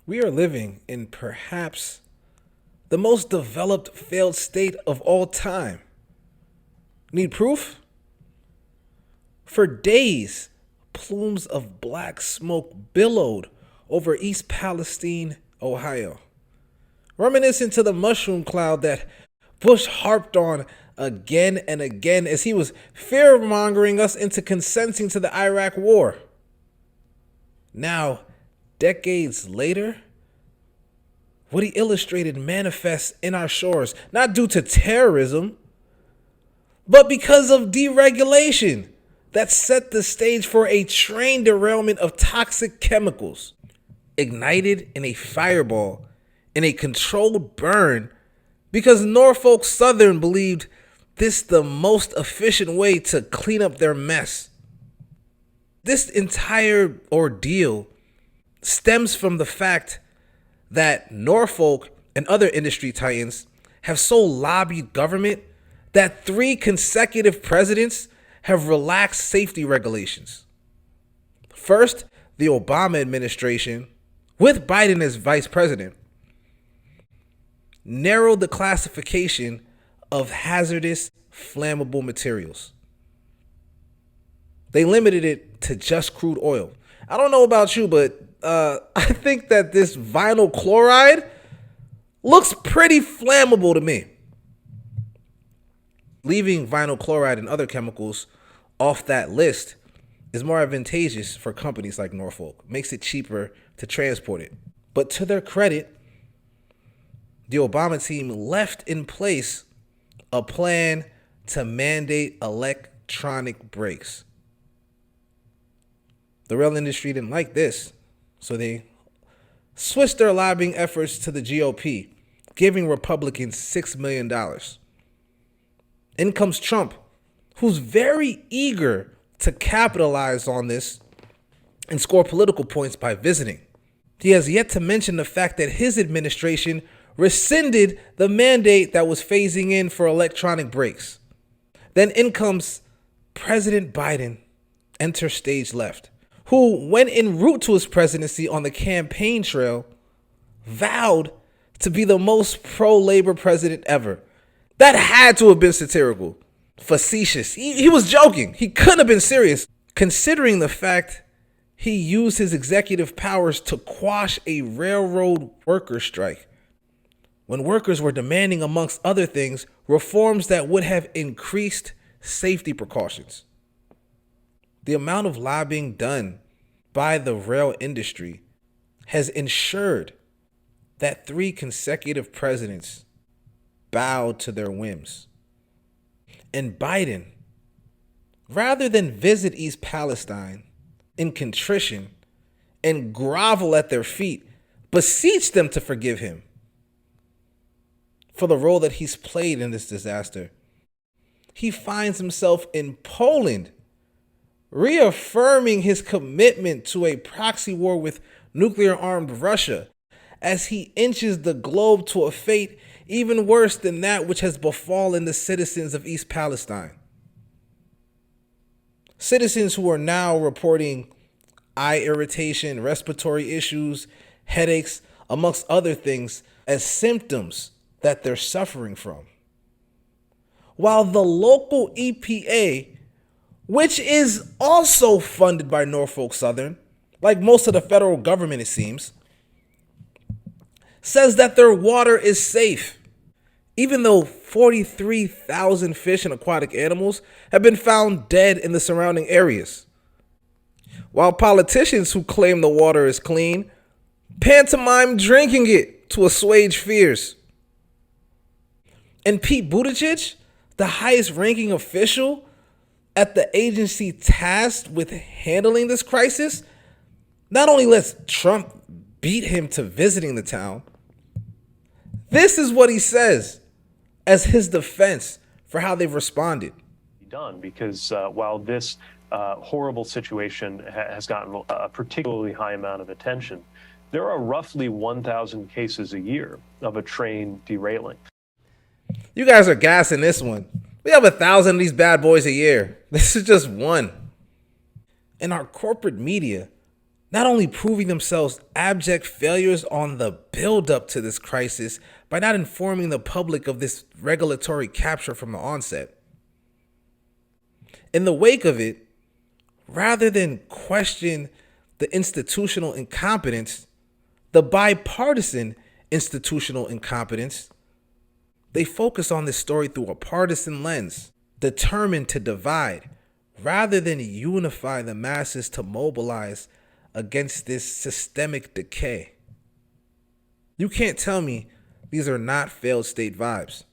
We are living in perhaps the most developed failed state of all time. Need proof? For days, plumes of black smoke billowed over East Palestine, Ohio, reminiscent to the mushroom cloud that Bush harped on again and again as he was fear-mongering us into consenting to the Iraq War. Now, decades later, what he illustrated manifests in our shores, not due to terrorism, but because of deregulation that set the stage for a train derailment of toxic chemicals, ignited in a fireball in a controlled burn because Norfolk Southern believed this the most efficient way to clean up their mess. This entire ordeal stems from the fact that Norfolk and other industry titans have so lobbied government that 3 consecutive presidents have relaxed safety regulations. First, the Obama administration, with Biden as vice president, narrowed the classification of hazardous flammable materials. They limited it to just crude oil. I don't know about you, but I think that this vinyl chloride looks pretty flammable to me. Leaving vinyl chloride and other chemicals off that list is more advantageous for companies like Norfolk. Makes it cheaper to transport it. But to their credit, the Obama team left in place a plan to mandate electronic brakes. The rail industry didn't like this, so they switched their lobbying efforts to the GOP, giving Republicans $6 million. In comes Trump, who's very eager to capitalize on this and score political points by visiting. He has yet to mention the fact that his administration rescinded the mandate that was phasing in for electronic brakes. Then in comes President Biden, enter stage left, who, when en route to his presidency on the campaign trail, vowed to be the most pro-labor president ever. That had to have been satirical, facetious. He was joking. He couldn't have been serious, considering the fact he used his executive powers to quash a railroad workers' strike when workers were demanding, amongst other things, reforms that would have increased safety precautions. The amount of lobbying done by the rail industry has ensured that 3 consecutive presidents bowed to their whims. And Biden, rather than visit East Palestine in contrition and grovel at their feet, beseech them to forgive him for the role that he's played in this disaster, he finds himself in Poland, reaffirming his commitment to a proxy war with nuclear-armed Russia as he inches the globe to a fate even worse than that which has befallen the citizens of East Palestine. Citizens who are now reporting eye irritation, respiratory issues, headaches, amongst other things, as symptoms that they're suffering from. While the local EPA, which is also funded by Norfolk Southern, like most of the federal government it seems, says that their water is safe, even though 43,000 fish and aquatic animals have been found dead in the surrounding areas. While politicians who claim the water is clean pantomime drinking it to assuage fears. And Pete Buttigieg, the highest ranking official at the agency tasked with handling this crisis, not only lets Trump beat him to visiting the town, this is what he says as his defense for how they've responded. Done because while this horrible situation has gotten a particularly high amount of attention, there are roughly 1,000 cases a year of a train derailing. You guys are gassing this one. We have 1,000 of these bad boys a year. This is just one. And our corporate media not only proving themselves abject failures on the build-up to this crisis by not informing the public of this regulatory capture from the onset. In the wake of it, rather than question the institutional incompetence, the bipartisan institutional incompetence, they focus on this story through a partisan lens, determined to divide, rather than unify the masses to mobilize against this systemic decay. You can't tell me these are not failed state vibes.